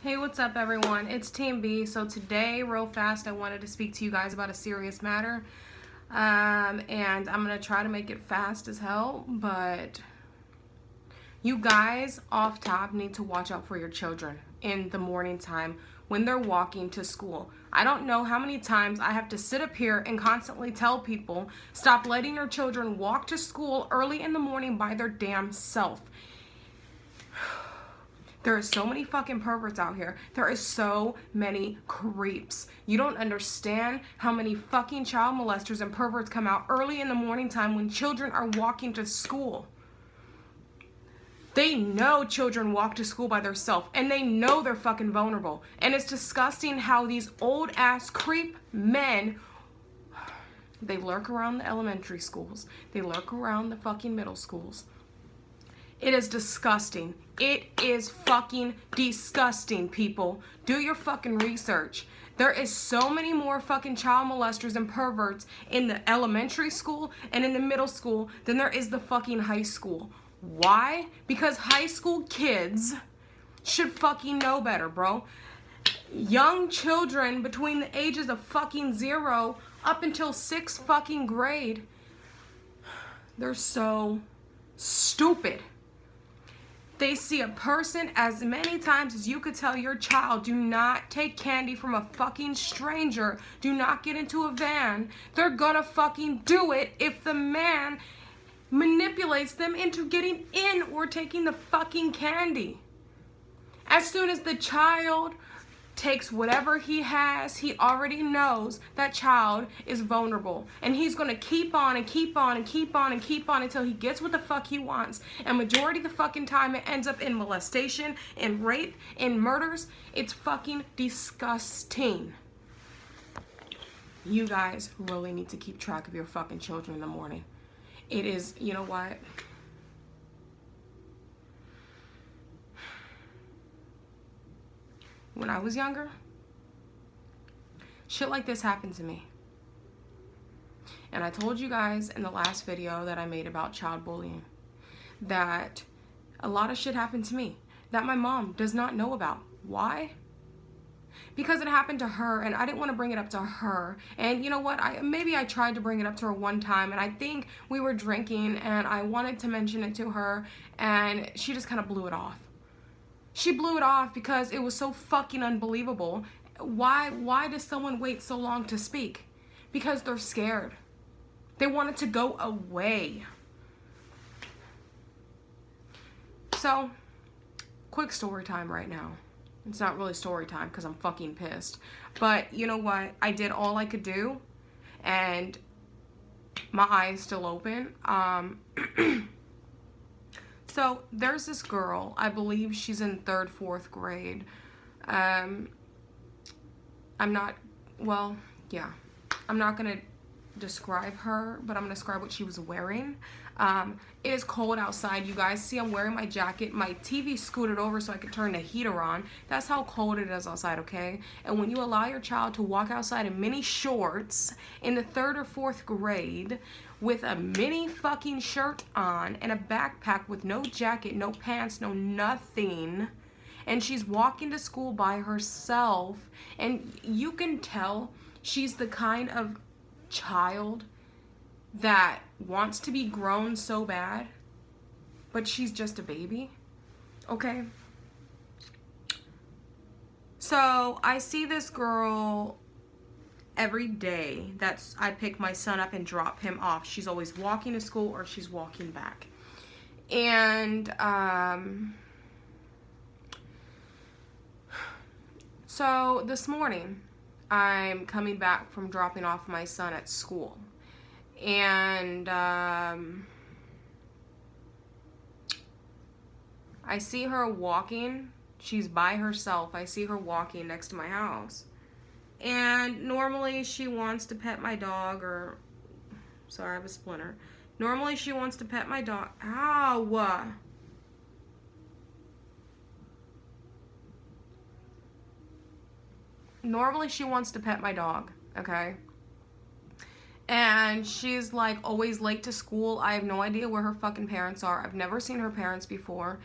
Hey, what's up everyone? It's Team B. So today, real fast, I wanted to speak to you guys about a serious matter. And I'm going to try to make it fast as hell, but you guys off top need to watch out for your children in the morning time when they're walking to school. I don't know how many times I have to sit up here and constantly tell people, stop letting your children walk to school early in the morning by their damn self. There are so many fucking perverts out here. There are so many creeps. You don't understand how many fucking child molesters and perverts come out early in the morning time when children are walking to school. They know children walk to school by themselves, and they know they're fucking vulnerable. And it's disgusting how these old ass creep men, they lurk around the elementary schools. They lurk around the fucking middle schools. It is disgusting. It is fucking disgusting, people. Do your fucking research. There is so many more fucking child molesters and perverts in the elementary school and in the middle school than there is the fucking high school. Why? Because high school kids should fucking know better, bro. Young children between the ages of fucking 0 up until 6th fucking grade, they're so stupid. They see a person as many times as you could tell your child, do not take candy from a fucking stranger. Do not get into a van. They're gonna fucking do it if the man manipulates them into getting in or taking the fucking candy. As soon as the child takes whatever he has, he already knows that child is vulnerable. And he's going to keep on and keep on and keep on and keep on until he gets what the fuck he wants. And majority of the fucking time it ends up in molestation, in rape, in murders. It's fucking disgusting. You guys really need to keep track of your fucking children in the morning. It is, you know what? When I was younger, shit like this happened to me. And I told you guys in the last video that I made about child bullying that a lot of shit happened to me that my mom does not know about. Why? Because it happened to her and I didn't want to bring it up to her. And you know what? Maybe I tried to bring it up to her one time and I think we were drinking and I wanted to mention it to her and she just kind of blew it off. She blew it off because it was so fucking unbelievable. Why does someone wait so long to speak? Because they're scared. They want it to go away. So, quick story time right now. It's not really story time because I'm fucking pissed. But you know what? I did all I could do and my eye is still open. So there's this girl, I believe she's in 3rd, 4th grade. I'm not gonna describe her, but I'm gonna describe what she was wearing. It is cold outside, you guys. See, I'm wearing my jacket. My TV scooted over so I could turn the heater on. That's how cold it is outside, okay? And when you allow your child to walk outside in mini shorts in the 3rd or 4th grade with a mini fucking shirt on and a backpack with no jacket, no pants, no nothing, and she's walking to school by herself, and you can tell she's the kind of child that wants to be grown so bad, but she's just a baby, okay? So I see this girl every day. I pick my son up and drop him off. She's always walking to school or she's walking back. And so this morning I'm coming back from dropping off my son at school. And I see her walking. She's by herself. I see her walking next to my house. And normally she wants to pet my dog or... Sorry, I have a splinter. Normally she wants to pet my dog. Ow! Normally she wants to pet my dog, okay? And she's like always late to school. I have no idea where her fucking parents are. I've never seen her parents before.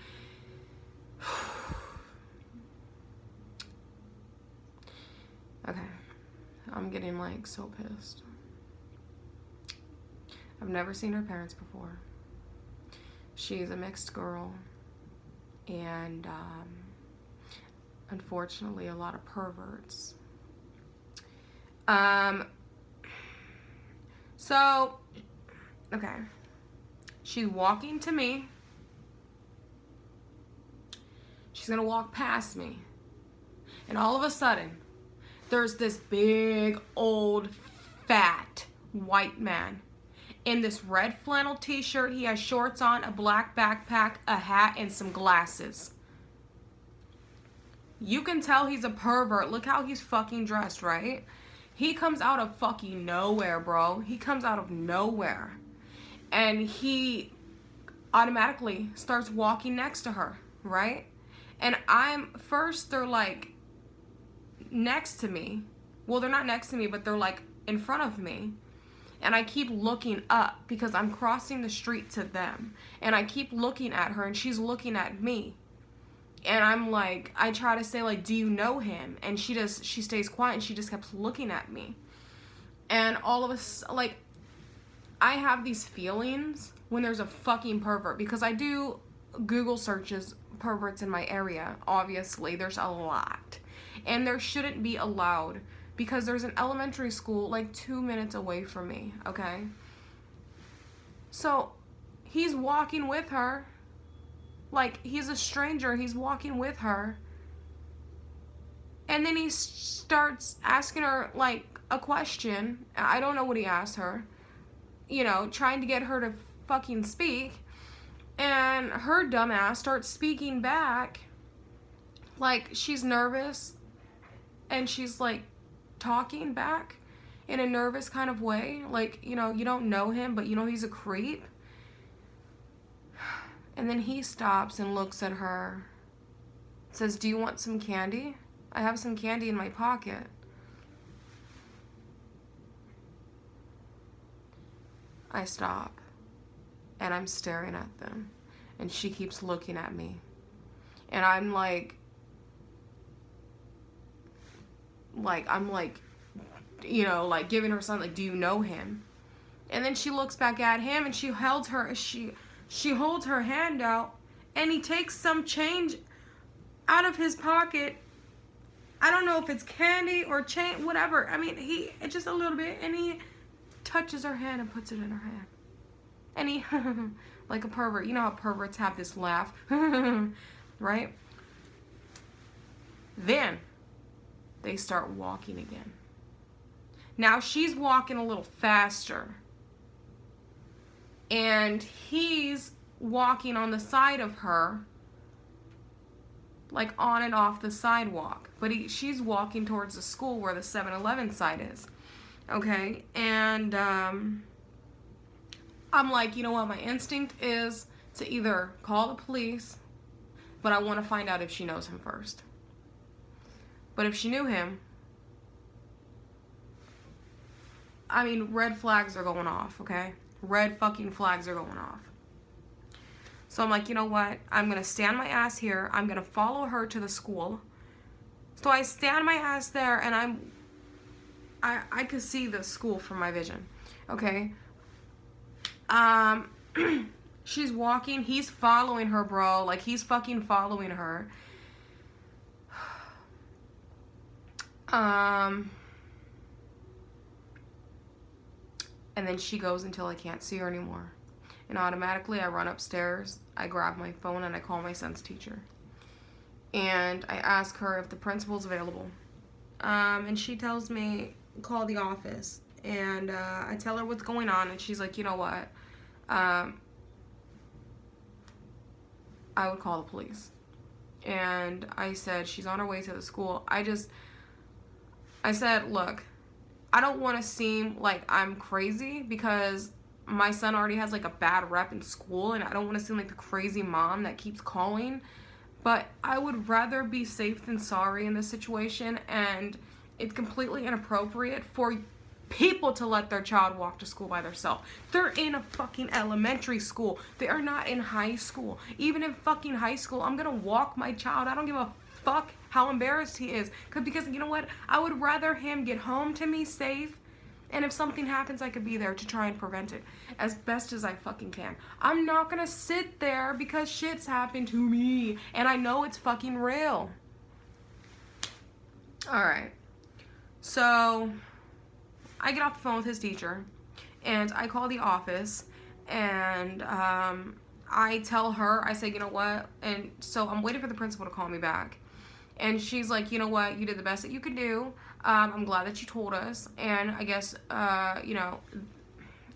I'm getting like so pissed. I've never seen her parents before. She's a mixed girl, and unfortunately a lot of perverts. So, okay. She's walking to me. She's gonna walk past me. And all of a sudden, there's this big, old, fat, white man in this red flannel t-shirt. He has shorts on, a black backpack, a hat, and some glasses. You can tell he's a pervert. Look how he's fucking dressed, right? He comes out of fucking nowhere, bro. He comes out of nowhere. And he automatically starts walking next to her, right? And they're like next to me. Well, they're not next to me, but they're like in front of me. And I keep looking up because I'm crossing the street to them. And I keep looking at her and she's looking at me. And I'm like, I try to say like, do you know him? And she stays quiet and she just kept looking at me. And all of us, like, I have these feelings when there's a fucking pervert, because I do Google searches perverts in my area. Obviously, there's a lot. And there shouldn't be allowed, because there's an elementary school like 2 minutes away from me, okay? So, he's walking with her. Like, he's a stranger, he's walking with her. And then he starts asking her, like, a question. I don't know what he asked her. You know, trying to get her to fucking speak. And her dumbass starts speaking back. Like, she's nervous. And she's, like, talking back in a nervous kind of way. Like, you know, you don't know him, but you know he's a creep. And then he stops and looks at her. Says, do you want some candy? I have some candy in my pocket. I stop. And I'm staring at them. And she keeps looking at me. And I'm like, you know, like giving her something, like, do you know him? And then she looks back at him and she holds her hand out, and he takes some change out of his pocket. I don't know if it's candy or change, whatever. I mean, it's just a little bit, and he touches her hand and puts it in her hand. And he, like a pervert. You know how perverts have this laugh, right? Then they start walking again. Now she's walking a little faster. And he's walking on the side of her, like on and off the sidewalk. But she's walking towards the school where the 7-Eleven side is. Okay? And I'm like, you know what? My instinct is to either call the police, but I want to find out if she knows him first. But if she knew him, I mean, red flags are going off, okay? Red fucking flags are going off. So I'm like, you know what? I'm going to stand my ass here. I'm going to follow her to the school. So I stand my ass there, and I could see the school from my vision. Okay? She's walking. He's following her, bro. Like, he's fucking following her. And then she goes until I can't see her anymore. And automatically I run upstairs, I grab my phone, and I call my son's teacher. And I ask her if the principal's available. And she tells me, call the office. And I tell her what's going on, and she's like, you know what? I would call the police. And I said, she's on her way to the school. I said, look, I don't want to seem like I'm crazy, because my son already has like a bad rep in school, and I don't want to seem like the crazy mom that keeps calling. But I would rather be safe than sorry in this situation, and it's completely inappropriate for people to let their child walk to school by themselves. They're in a fucking elementary school. They are not in high school. Even in fucking high school, I'm gonna walk my child. I don't give a fuck how embarrassed he is. Because you know what? I would rather him get home to me safe, and if something happens, I could be there to try and prevent it as best as I fucking can. I'm not gonna sit there because shit's happened to me, and I know it's fucking real. Alright. So, I get off the phone with his teacher, and I call the office, and I tell her, I say, you know what, and so I'm waiting for the principal to call me back, and she's like, you know what, you did the best that you could do, I'm glad that you told us, and I guess, you know,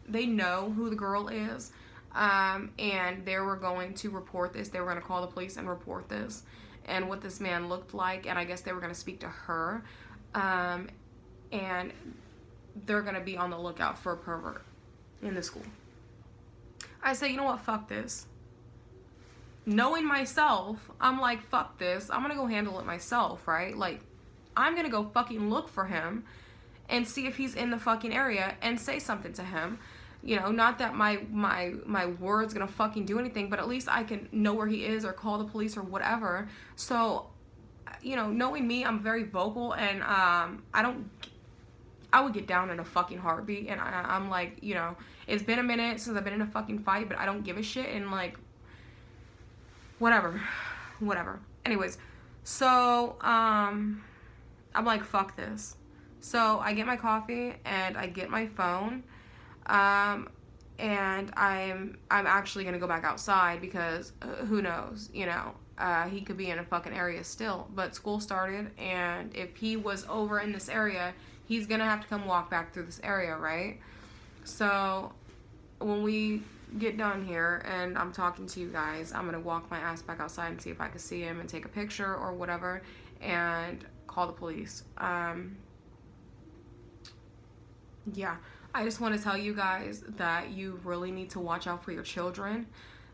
they know who the girl is, and they were going to report this, they were going to call the police and report this, and what this man looked like, and I guess they were going to speak to her, and they're going to be on the lookout for a pervert in the school. I say, you know what, fuck this. Knowing myself, I'm like, fuck this. I'm going to go handle it myself, right? Like, I'm going to go fucking look for him and see if he's in the fucking area and say something to him. You know, not that my word's going to fucking do anything, but at least I can know where he is or call the police or whatever. So, you know, knowing me, I'm very vocal, and I would get down in a fucking heartbeat, and I'm like, you know, it's been a minute since I've been in a fucking fight, but I don't give a shit, and like, whatever. Anyways, so, I'm like, fuck this. So, I get my coffee, and I get my phone, and I'm actually gonna go back outside, because who knows, you know, he could be in a fucking area still, but school started, and if he was over in this area, he's gonna have to come walk back through this area, right? So when we get done here and I'm talking to you guys, I'm gonna walk my ass back outside and see if I can see him and take a picture or whatever and call the police. Yeah, I just want to tell you guys that you really need to watch out for your children.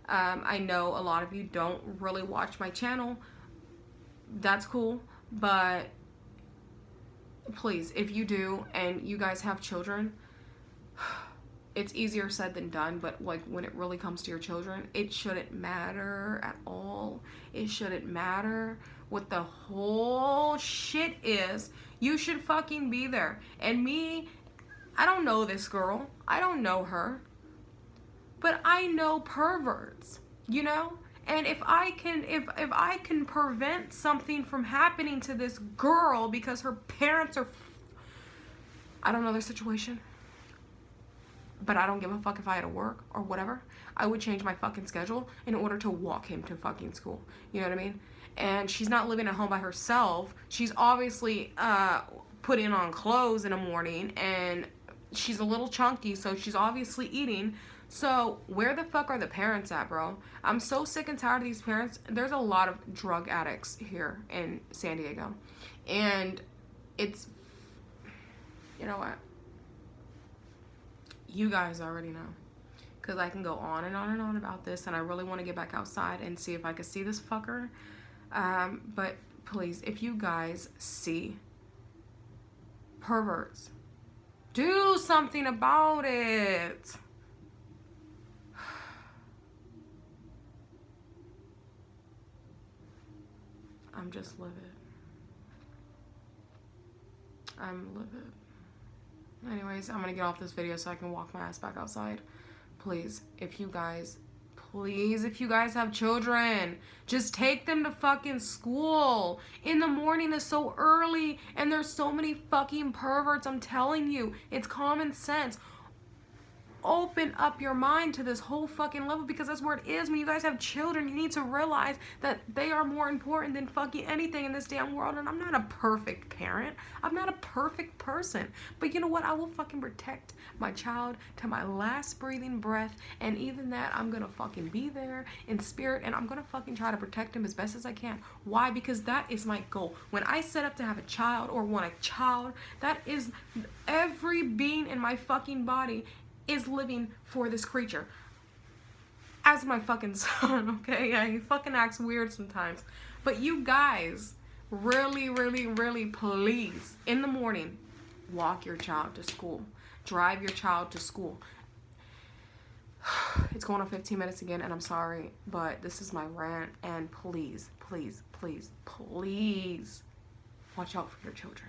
I know a lot of you don't really watch my channel. That's cool, but please, if you do and you guys have children, it's easier said than done, but like when it really comes to your children, it shouldn't matter at all. It shouldn't matter what the whole shit is. You should fucking be there. And me, I don't know this girl. I don't know her. But I know perverts, you know? And if I can prevent something from happening to this girl because her parents are, I don't know their situation, but I don't give a fuck if I had to work or whatever. I would change my fucking schedule in order to walk him to fucking school. You know what I mean? And she's not living at home by herself. She's obviously putting on clothes in the morning, and she's a little chunky, so she's obviously eating. So where the fuck are the parents at, bro? I'm so sick and tired of these parents. There's a lot of drug addicts here in San Diego. And it's, you know what? You guys already know. Because I can go on and on and on about this, and I really want to get back outside and see if I can see this fucker. But please, if you guys see perverts, do something about it. I'm just livid. I'm livid. Anyways, I'm gonna get off this video so I can walk my ass back outside. Please, if you guys have children, just take them to fucking school. In the morning is so early, and there's so many fucking perverts. I'm telling you, it's common sense. Open up your mind to this whole fucking level, because that's where it is. When you guys have children, you need to realize that they are more important than fucking anything in this damn world. And I'm not a perfect parent. I'm not a perfect person. But you know what? I will fucking protect my child to my last breathing breath. And even that, I'm gonna fucking be there in spirit, and I'm gonna fucking try to protect him as best as I can. Why? Because that is my goal. When I set up to have a child or want a child, that is every being in my fucking body is living for this creature. As my fucking son, okay? Yeah, he fucking acts weird sometimes. But you guys, really, really, really, please, in the morning, walk your child to school. Drive your child to school. It's going on 15 minutes again, and I'm sorry, but this is my rant, and please, please, please, please watch out for your children.